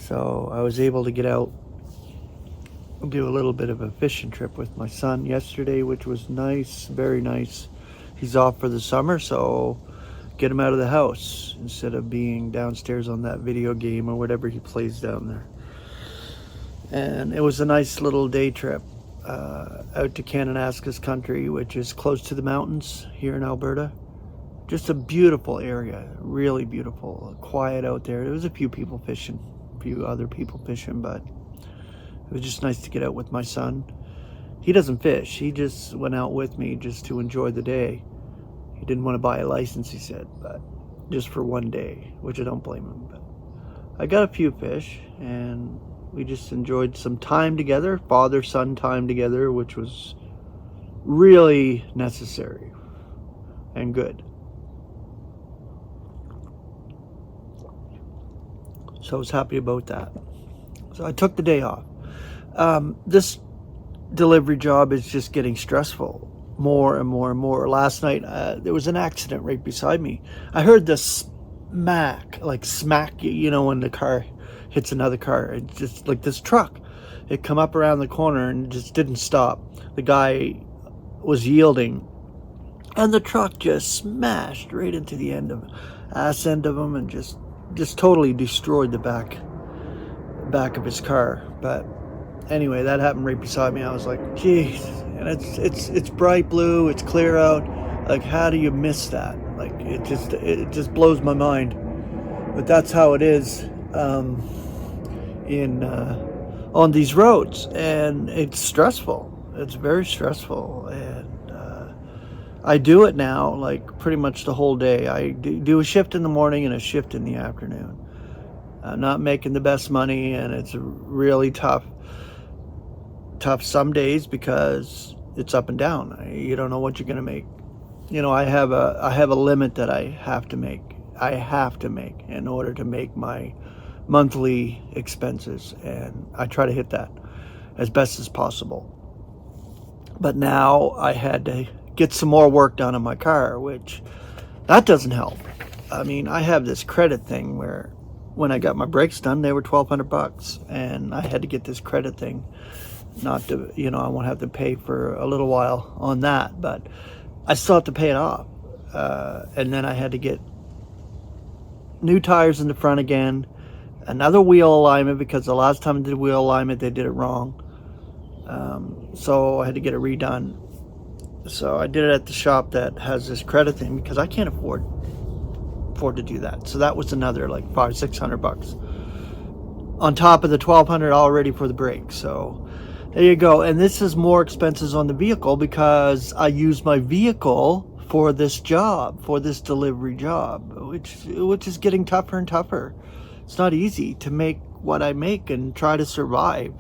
So I was able to get out and do a little bit of a fishing trip with my son yesterday, which was nice, very nice. He's off for the summer, so get him out of the house instead of being downstairs on that video game or whatever he plays down there. And it was a nice little day trip out to Kananaskis country, which is close to the mountains here in Alberta. Just a beautiful area, really beautiful, quiet out there. There was a few people fishing, a few other people fishing, but it was just nice to get out with my son. He doesn't fish. He just went out with me just to enjoy the day. He didn't want to buy a license, he said, but just for one day, which I don't blame him. But I got a few fish, and we just enjoyed some time together, father-son time together, which was really necessary and good. So I was happy about that. So I took the day off. This delivery job is just getting stressful more and more and more. Last night, there was an accident right beside me. I heard the smack, when the car hits another car. It's just like this truck. It come up around the corner and just didn't stop. The guy was yielding, and the truck just smashed right into the end of him and just totally destroyed the back of his car. But anyway, that happened right beside me. I was like, geez, and it's bright blue, it's clear out. Like, how do you miss that? Like, it just blows my mind. But that's how it is on these roads, and it's stressful. It's very stressful, and I do it now, like, pretty much the whole day. I do a shift in the morning and a shift in the afternoon. I'm not making the best money, and it's really tough some days because it's up and down. You don't know what you're going to make. I have a limit that I have to make in order to make my monthly expenses, and I try to hit that as best as possible. But now I had to get some more work done on my car, which that doesn't help. I mean, I have this credit thing where when I got my brakes done, they were $1,200, and I had to get this credit thing. Not to, I won't have to pay for a little while on that, but I still have to pay it off. And then I had to get new tires in the front again, another wheel alignment, because the last time I did wheel alignment, they did it wrong. So I had to get it redone. So I did it at the shop that has this credit thing, because I can't afford to do that. So that was another like $500-600 on top of the $1,200 already for the brakes. So there you go. And this is more expenses on the vehicle because I use my vehicle for this job, for this delivery job, which is getting tougher and tougher. It's not easy to make what I make and try to survive.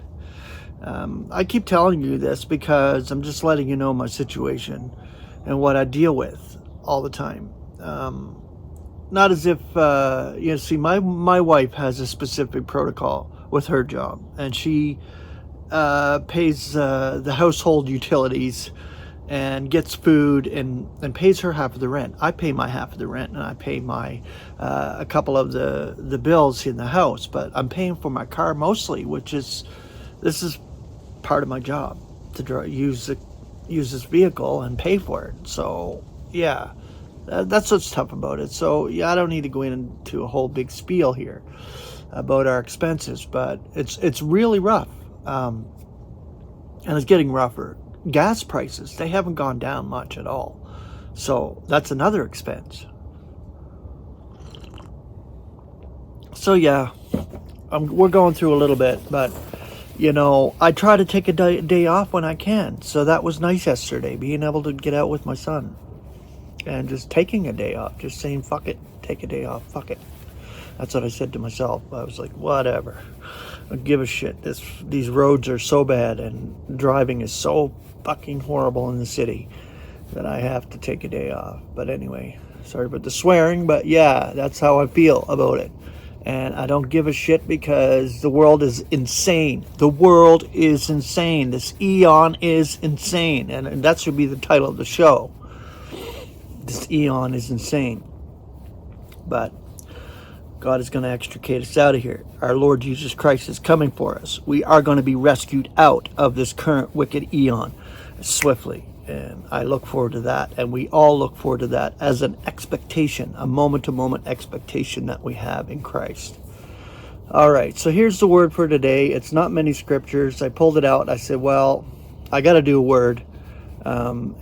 I keep telling you this because I'm just letting you know my situation and what I deal with all the time. Not as if, see, my wife has a specific protocol with her job, and she pays the household utilities and gets food and pays her half of the rent. I pay my half of the rent, and I pay my a couple of the bills in the house, but I'm paying for my car mostly, this is part of my job to use this vehicle and pay for it. So yeah, that's what's tough about it. So yeah, I don't need to go into a whole big spiel here about our expenses, but it's really rough, and it's getting rougher. Gas prices, they haven't gone down much at all, so that's another expense. So yeah, we're going through a little bit, but I try to take a day off when I can. So that was nice yesterday, being able to get out with my son and just taking a day off, just saying, fuck it, take a day off, fuck it. That's what I said to myself. I was like, whatever, I don't give a shit. These roads are so bad and driving is so fucking horrible in the city that I have to take a day off. But anyway, sorry about the swearing, but yeah, that's how I feel about it. And I don't give a shit because the world is insane. The world is insane. This eon is insane. And that should be the title of the show. This eon is insane. But God is going to extricate us out of here. Our Lord Jesus Christ is coming for us. We are going to be rescued out of this current wicked eon swiftly. And I look forward to that. And we all look forward to that as an expectation, a moment-to-moment expectation that we have in Christ. All right, so here's the word for today. It's not many scriptures. I pulled it out. I said, well, I got to do a word. Some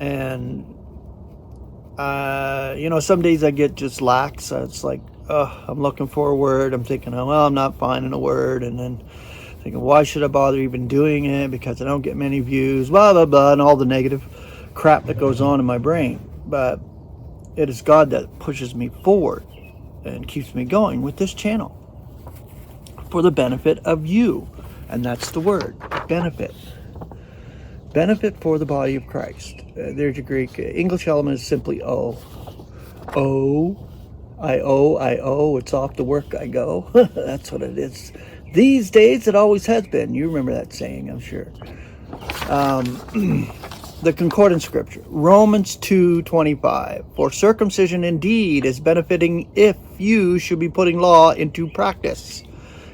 days I get just lax. It's like, I'm looking for a word. I'm thinking, well, I'm not finding a word. And then thinking, why should I bother even doing it? Because I don't get many views, blah, blah, blah, and all the negative crap that goes on in my brain. But it is God that pushes me forward and keeps me going with this channel for the benefit of you. And that's the word, benefit. Benefit for the body of Christ. There's your Greek. English element is simply O. I owe, it's off to work I go. That's what it is. These days, it always has been. You remember that saying, I'm sure. The concordance scripture, Romans 2:25. For circumcision indeed is benefiting if you should be putting law into practice.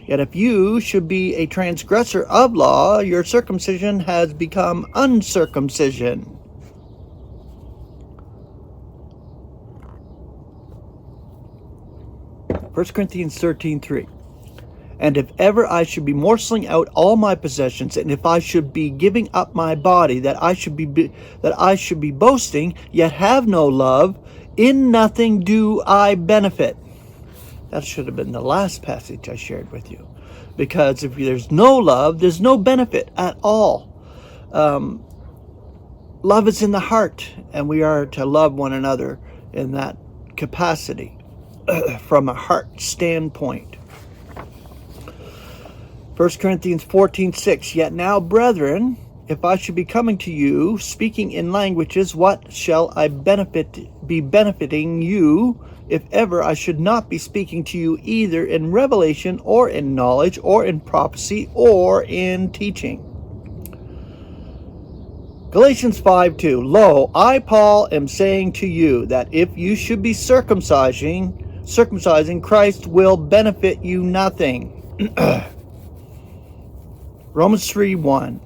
Yet if you should be a transgressor of law, your circumcision has become uncircumcision. 1 Corinthians 13:3. And if ever I should be morsing out all my possessions, and if I should be giving up my body, that I should be boasting, yet have no love, in nothing do I benefit. That should have been the last passage I shared with you. Because if there's no love, there's no benefit at all. Love is in the heart, and we are to love one another in that capacity from a heart standpoint. 1 Corinthians 14:6. Yet now, brethren, if I should be coming to you, speaking in languages, what shall I be benefiting you, if ever I should not be speaking to you either in revelation, or in knowledge, or in prophecy, or in teaching? Galatians 5:2. Lo, I, Paul, am saying to you that if you should be circumcising, Christ will benefit you nothing. Romans 3:1.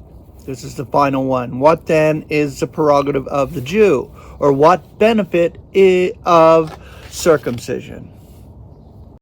This is the final one. What then is the prerogative of the Jew? Or what benefit of circumcision?